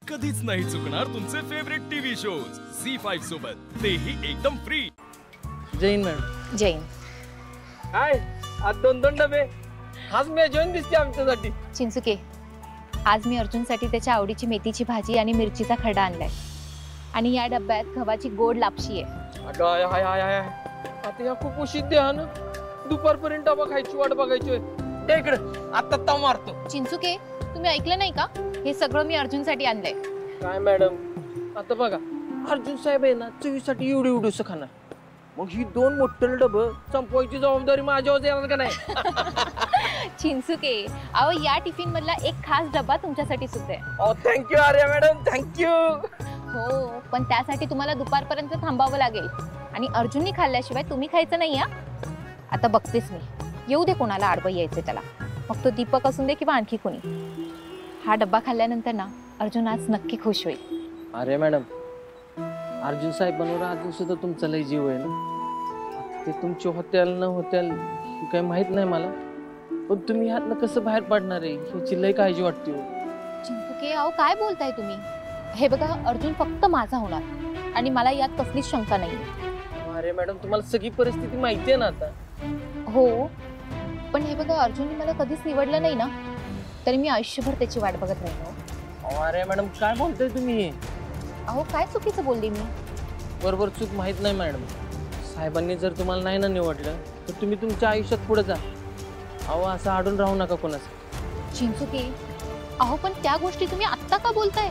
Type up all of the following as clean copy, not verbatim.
कधीच नाही चुकणार तुमचे फेवरेट टीव्ही शोज झी5 सोबत, तेही एकदम फ्री। जैन मॅडम। जैन काय आज दोन डबे? आज मी जैन दिसते आमच्यासाठी। चिंचुके, आज मी अर्जुनसाठी त्याच्या आवडीची मेथीची भाजी आणि मिरचीचा खरडा आणलाय आणि या डब्यात गव्हाची गोड लापशी आहे। अगं हाय हाय हाय हाय, आता या खूप उशीर द्या ना, दुपारपर्यंत डबा खायची वाट बघायची। ते इकडे आता ताव मारतो। चिंचुके, तुम्ही ऐकलं नाही का? हे सगळं मी अर्जुनसाठी आणलंय। काय मॅडम, आता बघा अर्जुन साहेब आहे ना चवीसाठी एवढं खाणार, मग ही दोन मोठे डबं संपवायची जबाबदारी माझ्यावर येणार का नाही? चिंचुके, अहो या टिफिन मधला एक खास डबा तुमच्यासाठी सुद्धा आहे। ओ थँक्यू आर्या मॅडम, थँक्यू। हो, पण त्यासाठी तुम्हाला दुपारपर्यंत थांबावं लागेल आणि अर्जुननी खाल्ल्याशिवाय तुम्ही खायचं नाही हा। आता बघतेच मी, येऊ दे कोणाला आडवं यायचं त्याला, मग तो दीपक असून दे किंवा आणखी कोणी। हा डब्बा खाल्ल्यानंतर ना अर्जुन आज नक्की खुश होईल। अरे मॅडम, अर्जुन साहेबांवर अजून सुद्धा तुमचा लय जीव आहे ना। ते तुमचे होत्याल न होत्याल काही माहित नाही मला, पण तुम्ही ह्यातनं कसं बाहेर पडणार आहे ह्याची लय काळजी वाटते। चिंचुके, अहो काय बोलताय तुम्ही? हे बघा, अर्जुन फक्त माझा होणार आणि मला यात कसलीच शंका नाही। अरे मॅडम, तुम्हाला सगळी परिस्थिती माहिती आहे ना आता। हो, पण हे बघा, अर्जुनने मला कधीच निवडलं नाही ना, तरी मी आयुष्यभर त्याची वाट बघत राहिलो। अरे मॅडम, काय बोलताय तुम्ही? अहो काय चुकीचं बोलली मी? बरोबर चूक माहित नाही मॅडम। साहेबांनी जर तुम्हाला नाही ना निवडलं तर तुम्ही तुमच्या आयुष्यात पुढे जा। अहो असं अडून राहू नका कोणाचं। चिंचुके, अहो पण त्या गोष्टी तुम्ही आत्ता का बोलताय?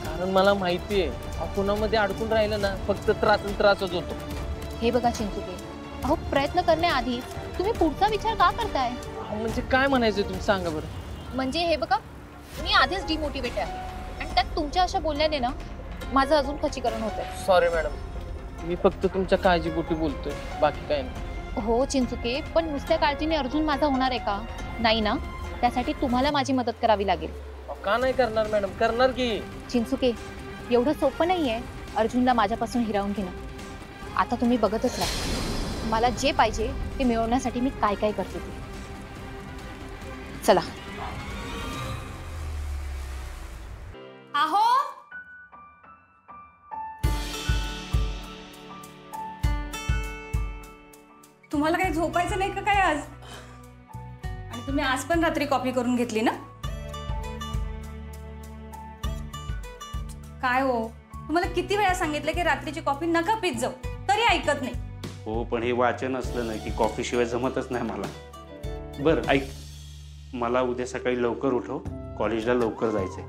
कारण मला माहिती आहे कोणामध्ये अडकून राहिलं ना फक्त त्रासच होतो। हे बघा चिंचुके, अहो प्रयत्न करण्याआधी तुम्ही पुढचा विचार का करताय? म्हणजे काय म्हणायचं तुम्ही सांगा बरं? म्हणजे हे बघा, मी आधीच डिमोटिवेट आहे आणि त्यात तुमच्या अशा बोलण्याने ना माझं अजून खचीकरण होतंय। सॉरी मॅडम, मी फक्त तुमच्या काळजीपोटी बोलतोय, बाकी काय नाही। हो चिंचुके, पण नुसत्या काळजीने अर्जुन माझा होणार आहे का? नाही ना, त्यासाठी तुम्हाला माझी मदत करावी लागेल। का नाही करणार मॅडम? करणार की। चिंचुके, एवढं सोपं नाहीये अर्जुनला माझ्यापासून हिरावून घेणं। आता तुम्ही बघतच राहा, मला जे पाहिजे ते मिळवण्यासाठी मी काय काय करते ते। चला। आहो, तुम्हाला काही झोपायचं नाही का काय आज? आणि तुम्ही आज पण रात्री कॉफी करून घेतली ना? काय हो, तुम्हाला किती वेळा सांगितलं की रात्रीची कॉफी नका पीत जाऊ, तरी ऐकत नाही। हो, पण हे वाचन असलं ना की कॉफी शिवाय जमतच नाही मला। बरं ऐक, मला उद्या सकाळी लवकर उठव, कॉलेजला लवकर जायचंय,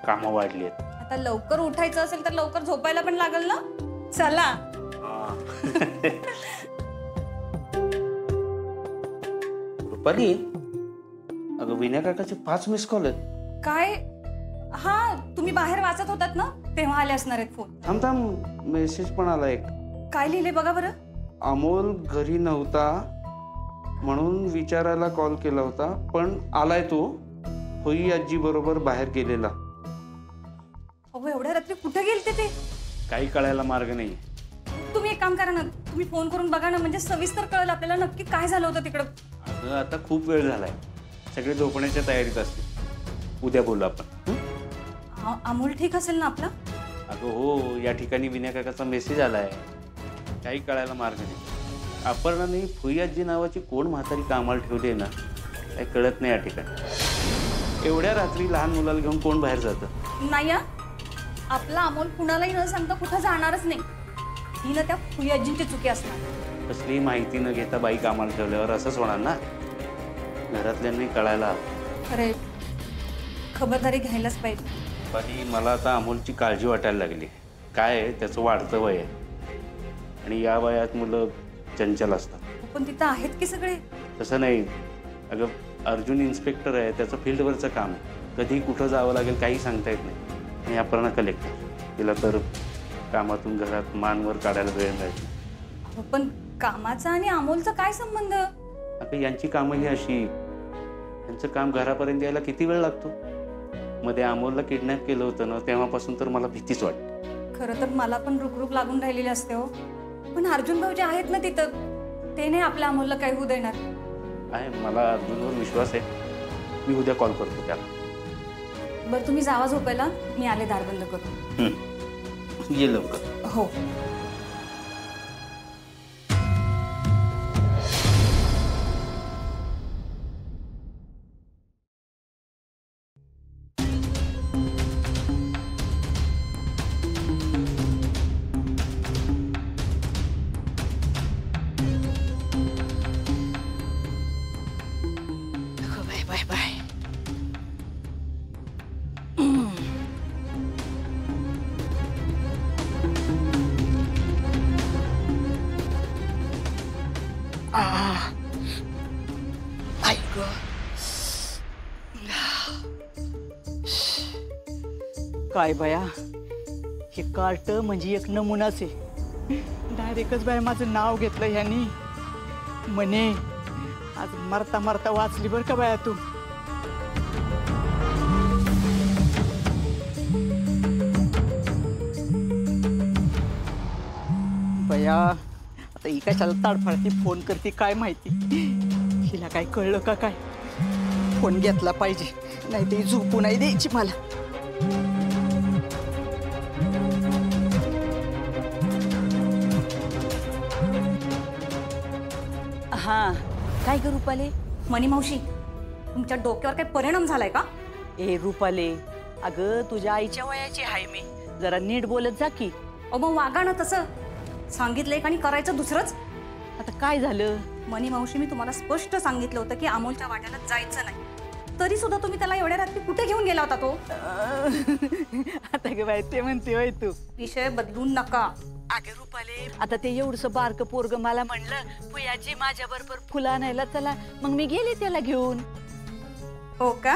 कामं वाढली आहेत। आता लवकर उठायचं असेल तर लवकर झोपायला पण लागेल ना। चला। रुपाली, अगं विनय काकाचे 5 मिस कॉल आहेत। काय? हा, तुम्ही बाहेर वाचत होतात ना तेव्हा आले असणार आहेत फोन। थांब, मेसेज पण आला एक। काय लिहिले बघा बरं। अमोल घरी नव्हता म्हणून विचारायला कॉल केला होता, पण आलाय तो, होई आजी बरोबर बाहेर गेलेला। अहो एवढ्या रात्री कुठे गेलते ते? काही कळायला मार्ग नाही। तुम्ही एक काम करा ना, तुम्ही फोन करून बघा ना, म्हणजे सविस्तर कळेल आपल्याला नक्की काय झालं होतं तिकडं। अगं आता खूप वेळ झालाय, सगळे झोपण्याच्या तयारीत असतील, उद्या बोलू आपण। अमोल ठीक असेल ना आपला? अगं हो, या ठिकाणी विनय काकाचा मेसेज आलाय, काही कळायला मार्ग नाही। अपर्णाने फुई आजी नावाची कोण म्हातारी कामाला ठेवली ना, काही कळत नाही या ठिकाणी। एवढ्या रात्री लहान मुलाला घेऊन कोण बाहेर जातं? नाही, आपला अमोल कुणालाही न सांगता कुठं जाणारच नाही। ही ना त्या फुई आजींची चुकी असणार। कसली माहिती न घेता बाई कामाला ठेवल्यावर असंच होणार ना, घरातल्यांनी कळायला हवं। अरे खबरदारी घ्यायलाच पाहिजे। पण मला आता अमोलची काळजी वाटायला लागली। काय आहे, त्याचं वाढतं वय आहे आणि या वयात मुलं चंचल असतात। पण तिथं आहेत की सगळे? तसं नाही अगं, अर्जुन इन्स्पेक्टर आहे, त्याचं फील्डवरचं काम आहे, कधी कुठं जावं लागेल काही सांगता येत नाही। आणि अपर्णा कलेक्टर, तिला तर कामातून घरात मानवर काढायला वेळ मिळते। पण कामाचा आणि अमोलचा काय संबंध? अगं यांची कामं ही अशी, यांचं काम घरापर्यंत यायला किती वेळ लागतो। मध्ये अमोलला किडनॅप केलं होतं ना, तेव्हापासून तर मला भीतीच वाटते। खरं तर मला पण रुकरुक लागून राहिलेली असते हो, पण अर्जुन भाऊ जे आहेत ना तिथं, ते नाही आपल्या अमोलला काही होऊ देणार। आहे, मला अर्जुनवर विश्वास आहे, मी उद्या कॉल करतो त्याला। बरं तुम्ही जावा झोपायला, मी आले दार बंद करून. ये लवकर. हो. Bye bye bye. काय बया, हे कार्ट म्हणजे एक नमुनाच आहे. डायरेक्टच बाय माझं नाव घेतलं ह्यांनी. म्हणे आज मरता मरता वाचली बर का बाया तू. बया आता ही कशाला ताडफाडती फोन करते काय माहिती. हिला काय कळलं का काय. फोन घेतला पाहिजे, नाही ते झोपू नाही द्यायची मला. हा काय ग रुपाले. मनी मावशी, तुमच्या डोक्यावर काही परिणाम झालाय का? ए रुपाले, अगं तुझ्या आईच्या वयाची आहे मी, जरा नीट बोलत जा की. मग वागा ना तसं. सांगितलं एक आणि करायचं दुसरंच. आता काय झालं. मनी मावशी, मी तुम्हाला स्पष्ट सांगितलं होतं की अमोलच्या वाट्याला जायचं नाही. तरी सुद्धा तुम्ही त्याला एवढ्या रात्री कुठे घेऊन गेला होता तो? आता ग बाई ते म्हणते होय तू. विषय बदलून नका. अगे रुपाले, आता ते एवढंसं बारकं पोरग मला म्हणलं पुयाजी माझ्या बरोबर फुलं आणायला चला, मग मी गेले त्याला घेऊन. हो का?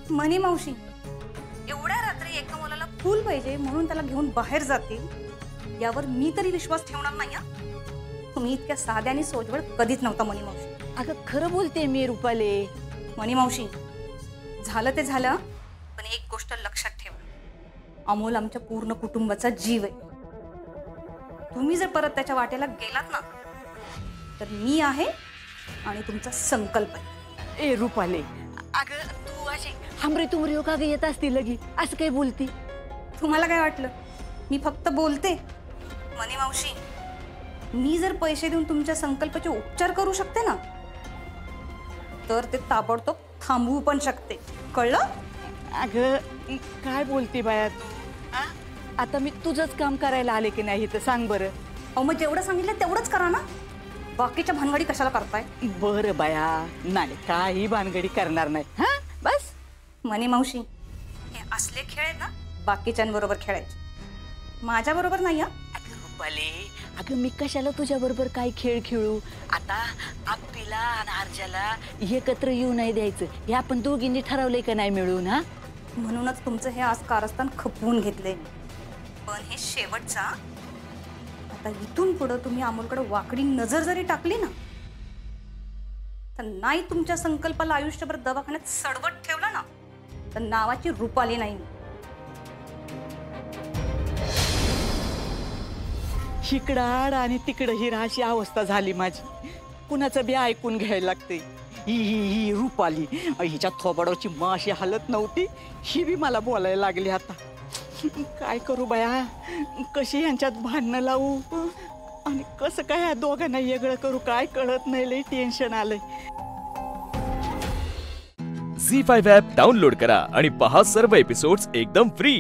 मनी मावशी, एवढ्या रात्री एका मुलाला फुल पाहिजे म्हणून त्याला घेऊन बाहेर जातील, यावर मी तरी विश्वास ठेवणार नाही. तुम्ही इतक्या साध्या आणि सोजवळ कधीच नव्हता मनी मावशी. अगं खरं बोलते मी रुपाले. मनी मावशी, झालं ते झालं, पण एक गोष्ट लक्षात ठेवा. अमोल आमच्या पूर्ण कुटुंबाचा जीव आहे. तुम्ही जर परत त्याच्या वाट्याला गेलात ना, तर मी आहे आणि तुमचा संकल्प आहे. ए रुपाले, अगं तू अशी हमरे तुमरे का येत असती लगी, असं काय बोलती. तुम्हाला काय वाटलं मी फक्त बोलते? मनी मावशी, मी जर पैसे देऊन तुमच्या संकल्पाचे उपचार करू शकते ना, तर ते ताबडतोब थांबवू पण शकते. कळलं? अगं काय बोलते बाया तू. आता मी तुझंच काम करायला आले की नाही तर सांग बरं. अहो मग जेवढं सांगितलं तेवढंच करा ना. बाकीच्या भानगडी कशाला करताय? बरं बाया, नाही काही भानगडी करणार नाही. हा बस. मनी मावशी, हे असले खेळ आहेत ना, बाकीच्यांबरोबर खेळायचे, माझ्या बरोबर नाही. रुपाले, अगं मी कशाला तुझ्या बरोबर काय खेळ खेळू. आता आपलीला आणि आरच्याला एकत्र येऊ नाही द्यायचं, हे आपण दोघींनी ठरवलंय का नाही मिळून. हा म्हणूनच तुमचं हे आज कारस्थान खपवून घेतले. पण हे शेवटचा. आता इथून पुढं तुम्ही अमोलकडे वाकडी नजर जरी टाकली ना, तर नाही तुमच्या संकल्पाला आयुष्यभर दवाखान्यात सडवट ठेवलं ना, तर नावाची रुपाली नाही. इकडं आड आणि तिकडं हिरा अशी अवस्था झाली माझी. कुणाचं बी ऐकून घ्यायला लागते. ही रुपाली, हिच्या थोबाडाची माशी हालत नव्हती, ही बी मला बोलायला लागली. आता काय करू बाया, कशी यांच्यात भांडणं लावू आणि कसं काय ह्या दोघांना वेगळं करू काय कळत नाही. लई टेन्शन आलंय. झी5 ॲप डाउनलोड करा आणि पहा सर्व एपिसोड्स एकदम फ्री.